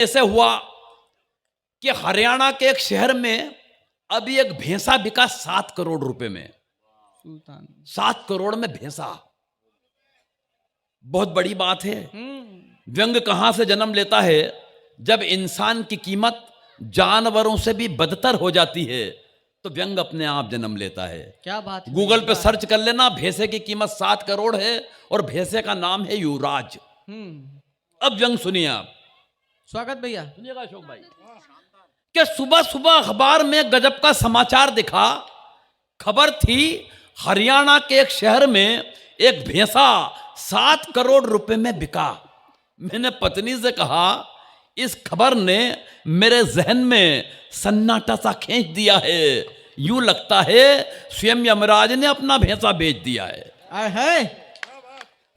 ऐसे हुआ कि हरियाणा के एक शहर में अभी एक भैंसा बिका 7 करोड़ रुपए में। सुल्तान 7 करोड़ में भैंसा, बहुत बड़ी बात है। व्यंग कहां से जन्म लेता है? जब इंसान की कीमत जानवरों से भी बदतर हो जाती है तो व्यंग अपने आप जन्म लेता है। क्या बात है। गूगल पे सर्च कर लेना, भैंसे की कीमत 7 करोड़ है और भैंसे का नाम है युवराज। अब व्यंग सुनिए आप। स्वागत भैया। सुनिएगा अशोक भाई कि सुबह सुबह अखबार में गजब का समाचार दिखा। खबर थी हरियाणा के एक शहर में एक भैंसा 7 करोड़ रुपए में बिका। मैंने पत्नी से कहा, इस खबर ने मेरे जहन में सन्नाटा सा खींच दिया है। यूं लगता है स्वयं यमराज ने अपना भैंसा बेच दिया है।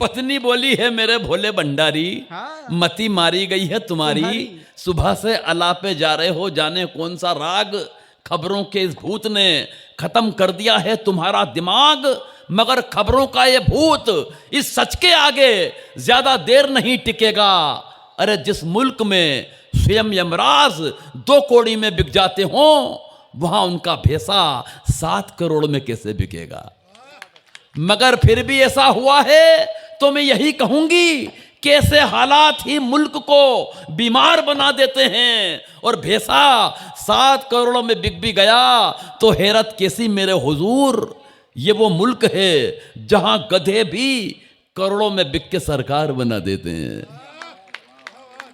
पत्नी बोली है, मेरे भोले भंडारी, हाँ। मती मारी गई है तुम्हारी। सुबह से अलापे जा रहे हो, जाने कौन सा राग। खबरों के इस भूत ने खत्म कर दिया है तुम्हारा दिमाग। मगर खबरों का ये भूत इस सच के आगे ज्यादा देर नहीं टिकेगा। अरे जिस मुल्क में स्वयं यमराज 2 कौड़ी में बिक जाते हो, वहां उनका भैंसा 7 करोड़ में कैसे बिकेगा? मगर फिर भी ऐसा हुआ है तो मैं यही कहूंगी, कैसे हालात ही मुल्क को बीमार बना देते हैं। और भैंसा 7 करोड़ में बिक भी गया तो हैरत कैसी मेरे हुजूर। ये वो मुल्क है जहां गधे भी करोड़ों में बिक के सरकार बना देते हैं।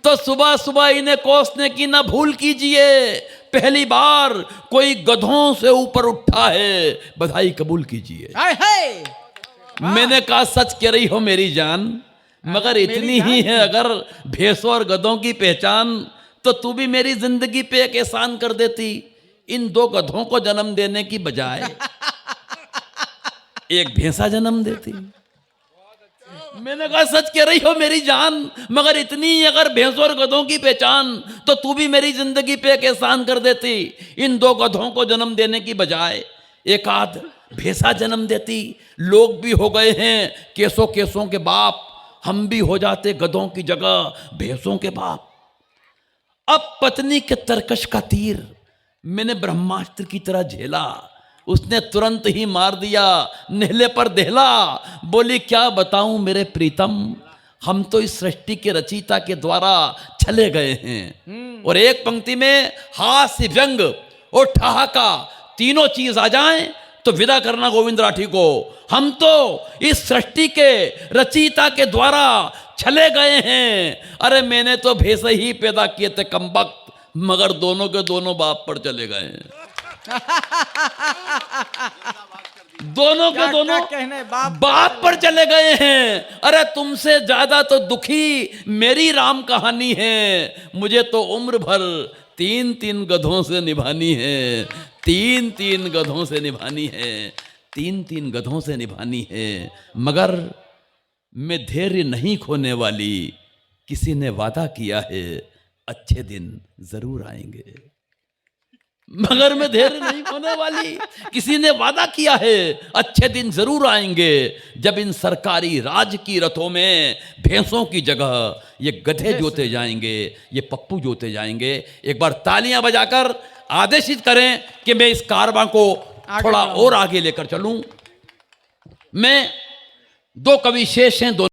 तो सुबह सुबह इन्हें कोसने की ना भूल कीजिए। पहली बार कोई गधों से ऊपर उठा है, बधाई कबूल कीजिए। मैंने कहा, सच कह रही हो मेरी जान, मगर इतनी ही है अगर भैंसों और गधों की पहचान, तो तू भी मेरी जिंदगी पे एक एहसान कर देती। इन 2 गधों को जन्म देने की बजाय एक भैंसा जन्म देती। मैंने कहा, सच कह रही हो मेरी जान, मगर इतनी ही अगर भैंसों और गधों की पहचान, तो तू भी मेरी जिंदगी पे एक एहसान कर देती। इन 2 गधों को जन्म देने की बजाय एक आध भैंसा जन्म देती। लोग भी हो गए हैं केसों केसों के बाप, हम भी हो जाते गधों की जगह भैंसों के बाप। अब पत्नी के तरकश का तीर मैंने ब्रह्मास्त्र की तरह झेला। उसने तुरंत ही मार दिया नेहले पर देहला। बोली, क्या बताऊं मेरे प्रीतम, हम तो इस सृष्टि के रचयिता के द्वारा छले गए हैं। और एक पंक्ति में हास्य, व्यंग और ठहाका तीनों चीज आ जाएं तो विदा करना गोविंद राठी को। हम तो इस सृष्टि के रचयिता के द्वारा छले गए हैं। अरे मैंने तो भैंसे ही पैदा किए थे कमबख्त, मगर दोनों के दोनों बाप पर चले गए हैं। दोनों के दोनों बाप पर चले गए हैं। अरे तुमसे ज्यादा तो दुखी मेरी राम कहानी है। मुझे तो उम्र भर 3-3 गधों से निभानी है। 3-3 गधों से निभानी है। 3-3 गधों से निभानी है। मगर मैं धैर्य नहीं खोने वाली। किसी ने वादा किया है अच्छे दिन जरूर आएंगे। मगर मैं धैर्य नहीं खोने वाली। किसी ने वादा किया है अच्छे दिन जरूर आएंगे, जब इन सरकारी राज की रथों में भैंसों की जगह ये गधे जोते जाएंगे, ये पप्पू जोते जाएंगे। एक बार तालियां बजाकर आदेशित करें कि मैं इस कारवां को थोड़ा और आगे लेकर चलूं। मैं 2 कवि शेष हैं,